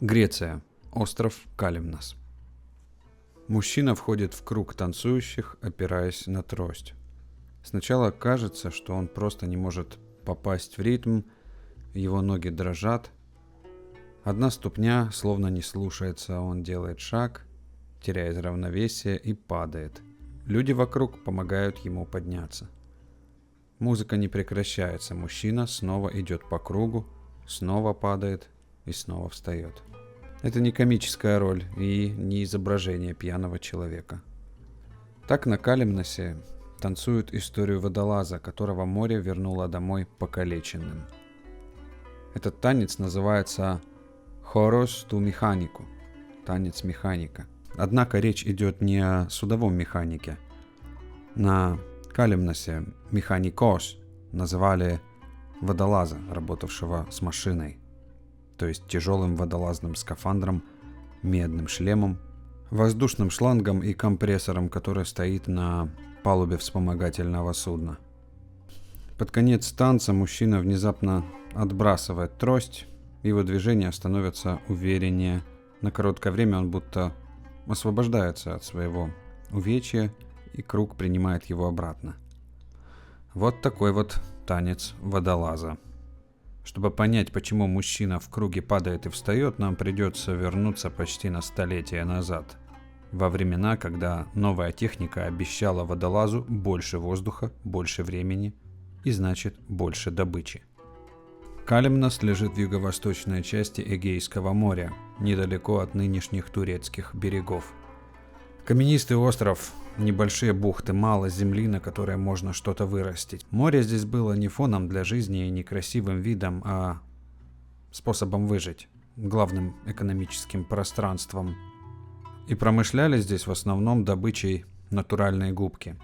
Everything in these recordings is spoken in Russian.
Греция. Остров Калимнос. Мужчина входит в круг танцующих, опираясь на трость. Сначала кажется, что он просто не может попасть в ритм, его ноги дрожат. Одна ступня словно не слушается, он делает шаг, теряет равновесие и падает. Люди вокруг помогают ему подняться. Музыка не прекращается, мужчина снова идет по кругу, снова падает и снова встает. Это не комическая роль и не изображение пьяного человека. Так на Калимносе танцуют историю водолаза, которого море вернуло домой покалеченным. Этот танец называется «Хорос ту механику» – танец механика. Однако речь идет не о судовом механике. На Калимносе механикос называли водолаза, работавшего с машиной, то есть тяжелым водолазным скафандром, медным шлемом, воздушным шлангом и компрессором, который стоит на палубе вспомогательного судна. Под конец танца мужчина внезапно отбрасывает трость, его движения становятся увереннее. На короткое время он будто освобождается от своего увечья, и круг принимает его обратно. Вот такой вот танец водолаза. Чтобы понять, почему мужчина в круге падает и встает, нам придется вернуться почти на столетие назад, во времена, когда новая техника обещала водолазу больше воздуха, больше времени и, значит, больше добычи. Калимнос лежит в юго-восточной части Эгейского моря, недалеко от нынешних турецких берегов. Каменистый остров, небольшие бухты, мало земли, на которой можно что-то вырастить. Море здесь было не фоном для жизни и не красивым видом, а способом выжить, главным экономическим пространством. И промышляли здесь в основном добычей натуральной губки.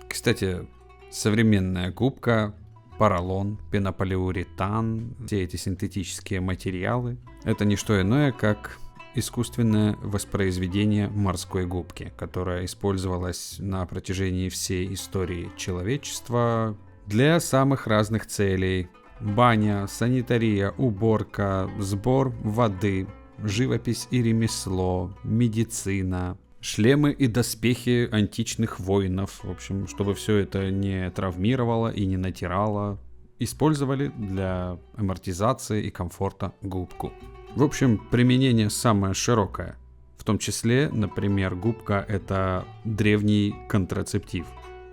Кстати, современная губка, поролон, пенополиуретан, все эти синтетические материалы – это не что иное, как искусственное воспроизведение морской губки, которая использовалась на протяжении всей истории человечества для самых разных целей. Баня, санитария, уборка, сбор воды, живопись и ремесло, медицина, шлемы и доспехи античных воинов. В общем, чтобы все это не травмировало и не натирало, использовали для амортизации и комфорта губку. В общем, применение самое широкое. В том числе, например, губка – это древний контрацептив.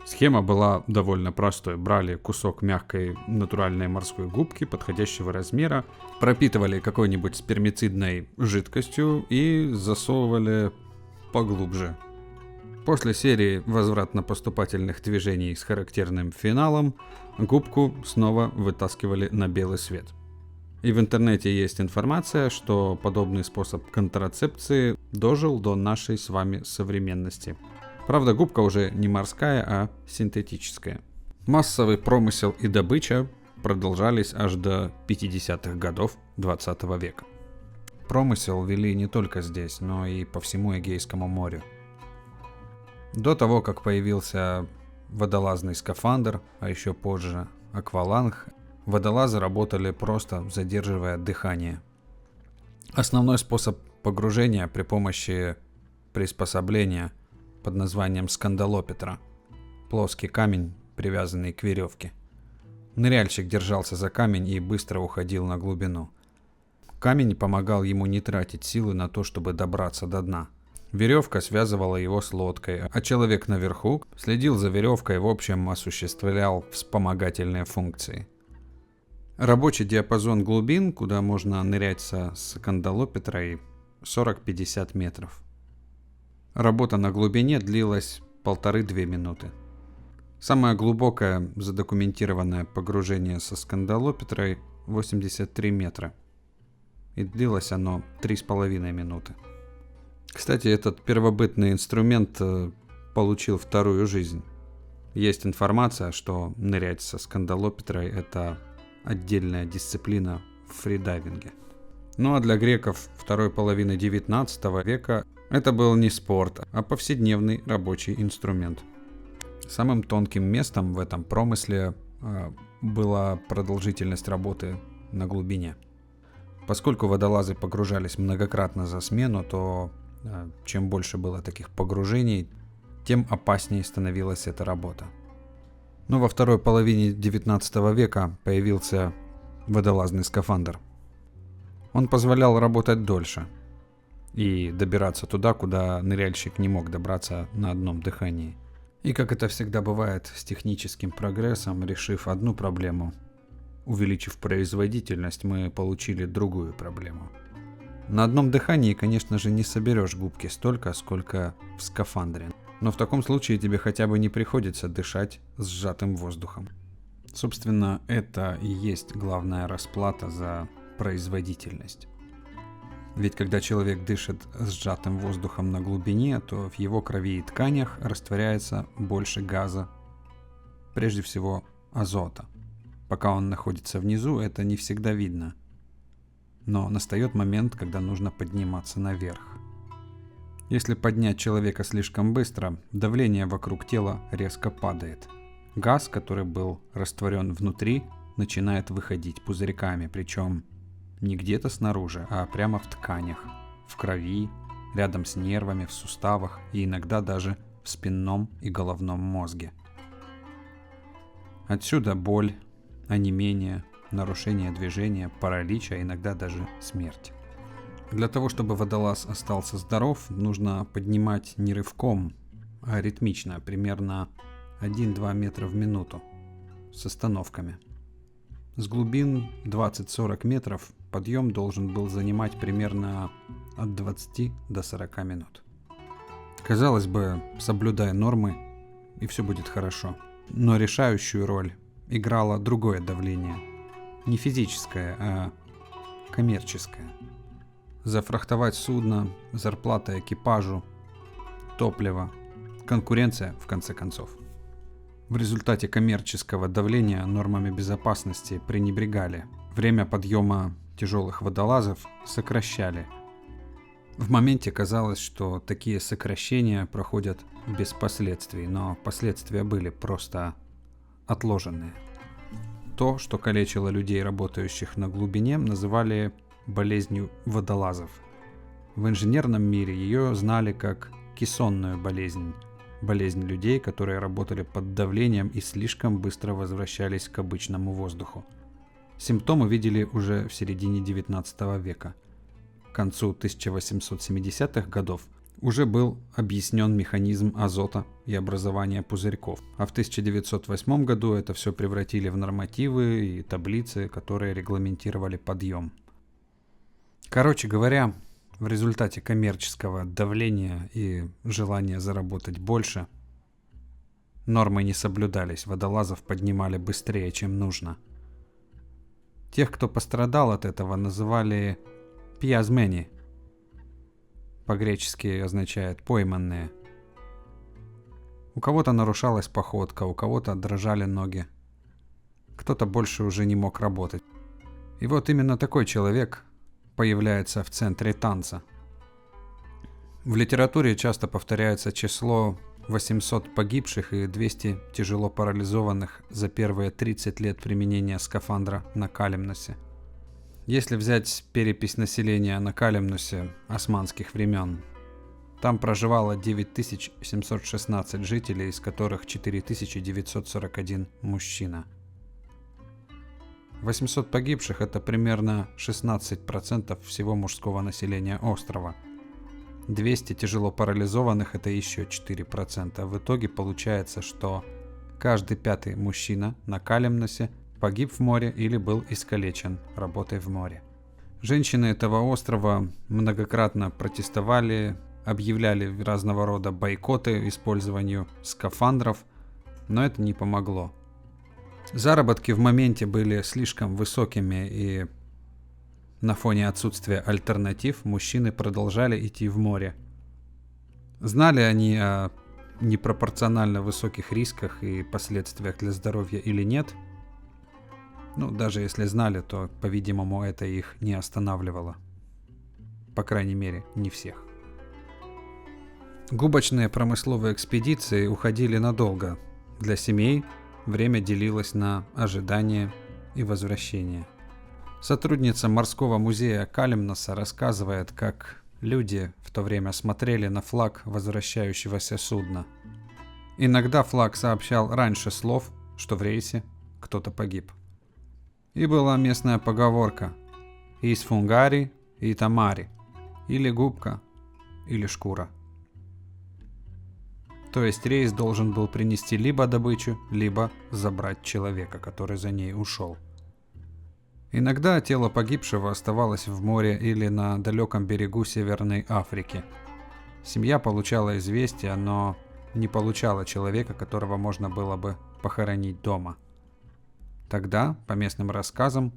Схема была довольно простой. Брали кусок мягкой натуральной морской губки подходящего размера, пропитывали какой-нибудь спермицидной жидкостью и засовывали поглубже. После серии возвратно-поступательных движений с характерным финалом губку снова вытаскивали на белый свет. И в интернете есть информация, что подобный способ контрацепции дожил до нашей с вами современности. Правда, губка уже не морская, а синтетическая. Массовый промысел и добыча продолжались аж до 50-х годов 20 века. Промысел вели не только здесь, но и по всему Эгейскому морю. До того, как появился водолазный скафандр, а еще позже акваланг, водолазы работали просто задерживая дыхание. Основной способ погружения при помощи приспособления под названием скандалопетра – плоский камень, привязанный к веревке. Ныряльщик держался за камень и быстро уходил на глубину. Камень помогал ему не тратить силы на то, чтобы добраться до дна. Веревка связывала его с лодкой, а человек наверху следил за веревкой, в общем, осуществлял вспомогательные функции. Рабочий диапазон глубин, куда можно нырять со скандалопетрой, 40-50 метров. Работа на глубине длилась 1,5-2 минуты. Самое глубокое задокументированное погружение со скандалопетрой 83 метра. И длилось оно 3,5 минуты. Кстати, этот первобытный инструмент получил вторую жизнь. Есть информация, что нырять со скандалопетрой – это отдельная дисциплина в фридайвинге. Ну а для греков второй половины 19 века это был не спорт, а повседневный рабочий инструмент. Самым тонким местом в этом промысле была продолжительность работы на глубине. Поскольку водолазы погружались многократно за смену, то чем больше было таких погружений, тем опаснее становилась эта работа. Но во второй половине 19 века появился водолазный скафандр. Он позволял работать дольше и добираться туда, куда ныряльщик не мог добраться на одном дыхании. И как это всегда бывает с техническим прогрессом, решив одну проблему, увеличив производительность, мы получили другую проблему. На одном дыхании, конечно же, не соберешь губки столько, сколько в скафандре. Но в таком случае тебе хотя бы не приходится дышать сжатым воздухом. Собственно, это и есть главная расплата за производительность. Ведь когда человек дышит сжатым воздухом на глубине, то в его крови и тканях растворяется больше газа, прежде всего азота. Пока он находится внизу, это не всегда видно. Но настает момент, когда нужно подниматься наверх. Если поднять человека слишком быстро, давление вокруг тела резко падает. Газ, который был растворен внутри, начинает выходить пузырьками, причем не где-то снаружи, а прямо в тканях, в крови, рядом с нервами, в суставах и иногда даже в спинном и головном мозге. Отсюда боль, онемение, нарушение движения, паралич, а иногда даже смерть. Для того, чтобы водолаз остался здоров, нужно поднимать не рывком, а ритмично, примерно 1-2 метра в минуту, с остановками. С глубин 20-40 метров подъем должен был занимать примерно от 20 до 40 минут. Казалось бы, соблюдай нормы, и все будет хорошо. Но решающую роль играло другое давление. Не физическое, а коммерческое. Зафрахтовать судно, зарплата экипажу, топливо, конкуренция в конце концов. В результате коммерческого давления нормами безопасности пренебрегали. Время подъема тяжелых водолазов сокращали. В моменте казалось, что такие сокращения проходят без последствий, но последствия были просто отложенные. То, что калечило людей, работающих на глубине, называли болезнью водолазов. В инженерном мире ее знали как кессонную болезнь. Болезнь людей, которые работали под давлением и слишком быстро возвращались к обычному воздуху. Симптомы видели уже в середине 19 века. К концу 1870-х годов уже был объяснен механизм азота и образования пузырьков, а в 1908 году это все превратили в нормативы и таблицы, которые регламентировали подъем. Короче говоря, в результате коммерческого давления и желания заработать больше, нормы не соблюдались, водолазов поднимали быстрее, чем нужно. Тех, кто пострадал от этого, называли пиазмени. По-гречески означает «пойманные». У кого-то нарушалась походка, у кого-то дрожали ноги. Кто-то больше уже не мог работать. И вот именно такой человек появляется в центре танца. В литературе часто повторяется число 800 погибших и 200 тяжело парализованных за первые 30 лет применения скафандра на Калимносе. Если взять перепись населения на Калимносе османских времен, там проживало 9716 жителей, из которых 4941 мужчина. 800 погибших – это примерно 16% всего мужского населения острова. 200 тяжело парализованных – это еще 4%. В итоге получается, что каждый пятый мужчина на Калимносе погиб в море или был искалечен работой в море. Женщины этого острова многократно протестовали, объявляли разного рода бойкоты использованию скафандров, но это не помогло. Заработки в моменте были слишком высокими, и на фоне отсутствия альтернатив мужчины продолжали идти в море. Знали они о непропорционально высоких рисках и последствиях для здоровья или нет? Даже если знали, то, по-видимому, это их не останавливало. По крайней мере, не всех. Губочные промысловые экспедиции уходили надолго. Для семей время делилось на ожидание и возвращение. Сотрудница морского музея Калимноса рассказывает, как люди в то время смотрели на флаг возвращающегося судна. Иногда флаг сообщал раньше слов, что в рейсе кто-то погиб. И была местная поговорка «Ис фунгари и тамари» или губка, или шкура. То есть рейс должен был принести либо добычу, либо забрать человека, который за ней ушел. Иногда тело погибшего оставалось в море или на далеком берегу Северной Африки. Семья получала известие, но не получала человека, которого можно было бы похоронить дома. Тогда, по местным рассказам,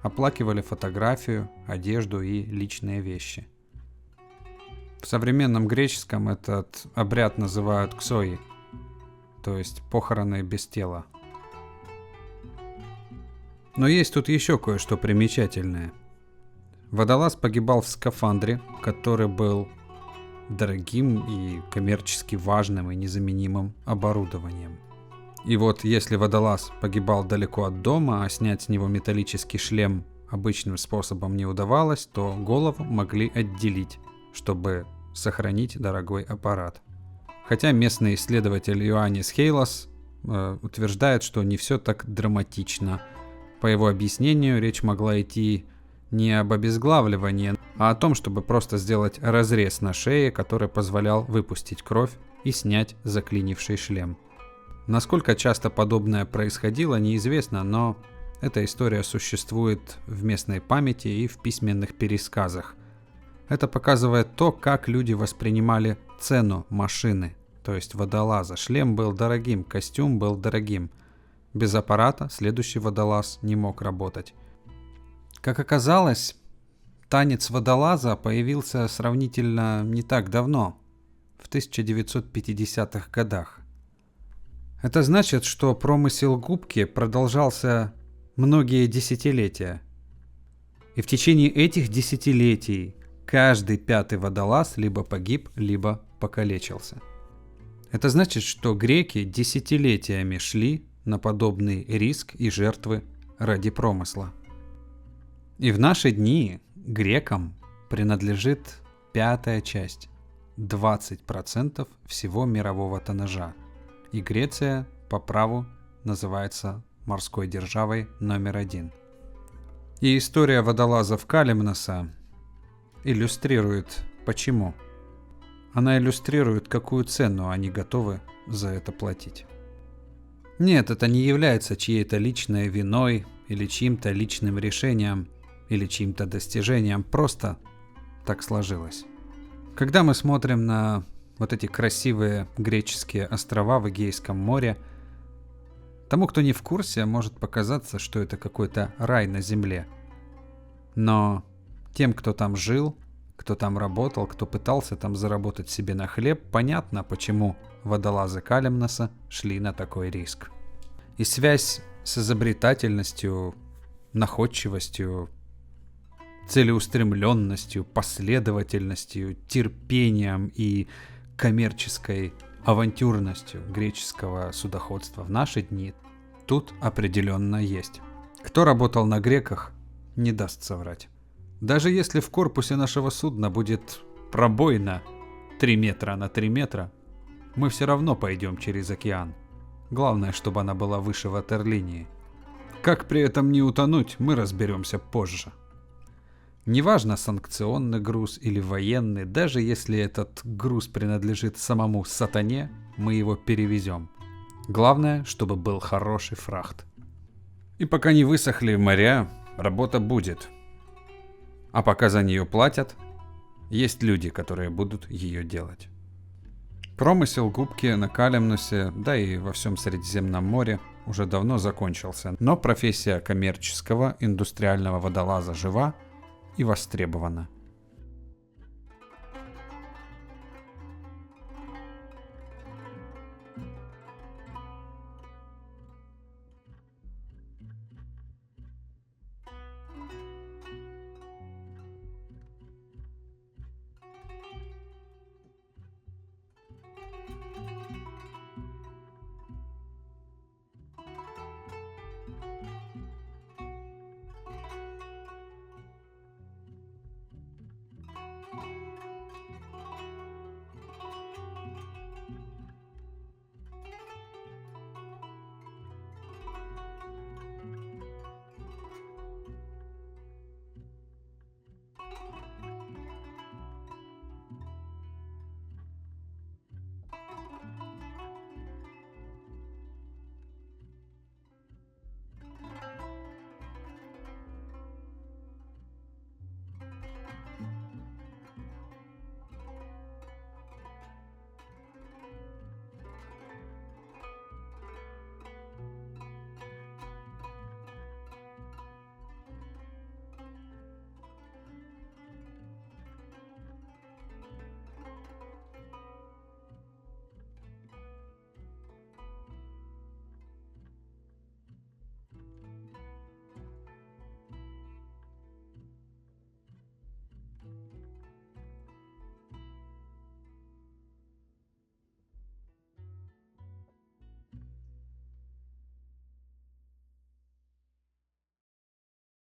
оплакивали фотографию, одежду и личные вещи. В современном греческом этот обряд называют ксои, то есть похороны без тела. Но есть тут еще кое-что примечательное. Водолаз погибал в скафандре, который был дорогим и коммерчески важным и незаменимым оборудованием. И вот если водолаз погибал далеко от дома, а снять с него металлический шлем обычным способом не удавалось, то голову могли отделить, чтобы сохранить дорогой аппарат. Хотя местный исследователь Иоаннис Хейлос утверждает, что не все так драматично. По его объяснению, речь могла идти не об обезглавливании, а о том, чтобы просто сделать разрез на шее, который позволял выпустить кровь и снять заклинивший шлем. Насколько часто подобное происходило, неизвестно, но эта история существует в местной памяти и в письменных пересказах. Это показывает то, как люди воспринимали цену машины, то есть водолаза. Шлем был дорогим, костюм был дорогим. Без аппарата следующий водолаз не мог работать. Как оказалось, танец водолаза появился сравнительно не так давно, в 1950-х годах. Это значит, что промысел губки продолжался многие десятилетия. И в течение этих десятилетий каждый пятый водолаз либо погиб, либо покалечился. Это значит, что греки десятилетиями шли на подобный риск и жертвы ради промысла. И в наши дни грекам принадлежит 5-я часть, 20% всего мирового тоннажа. И Греция по праву называется морской державой номер 1. И история водолазов Калимноса иллюстрирует почему. Она иллюстрирует, какую цену они готовы за это платить. Нет, это не является чьей-то личной виной или чьим-то личным решением или чьим-то достижением, просто так сложилось. Когда мы смотрим на вот эти красивые греческие острова в Эгейском море, тому, кто не в курсе, может показаться, что это какой-то рай на земле. Но тем, кто там жил, кто там работал, кто пытался там заработать себе на хлеб, понятно, почему водолазы Калимноса шли на такой риск. И связь с изобретательностью, находчивостью, целеустремленностью, последовательностью, терпением и коммерческой авантюрностью греческого судоходства в наши дни тут определенно есть. Кто работал на греках, не даст соврать. Даже если в корпусе нашего судна будет пробоина 3 метра на 3 метра, мы все равно пойдем через океан. Главное, чтобы она была выше ватерлинии. Как при этом не утонуть, мы разберемся позже. Неважно, санкционный груз или военный, даже если этот груз принадлежит самому сатане, мы его перевезем. Главное, чтобы был хороший фрахт. И пока не высохли моря, работа будет. А пока за нее платят, есть люди, которые будут ее делать. Промысел губки на Калимносе, да и во всем Средиземном море уже давно закончился, но профессия коммерческого индустриального водолаза жива и востребована.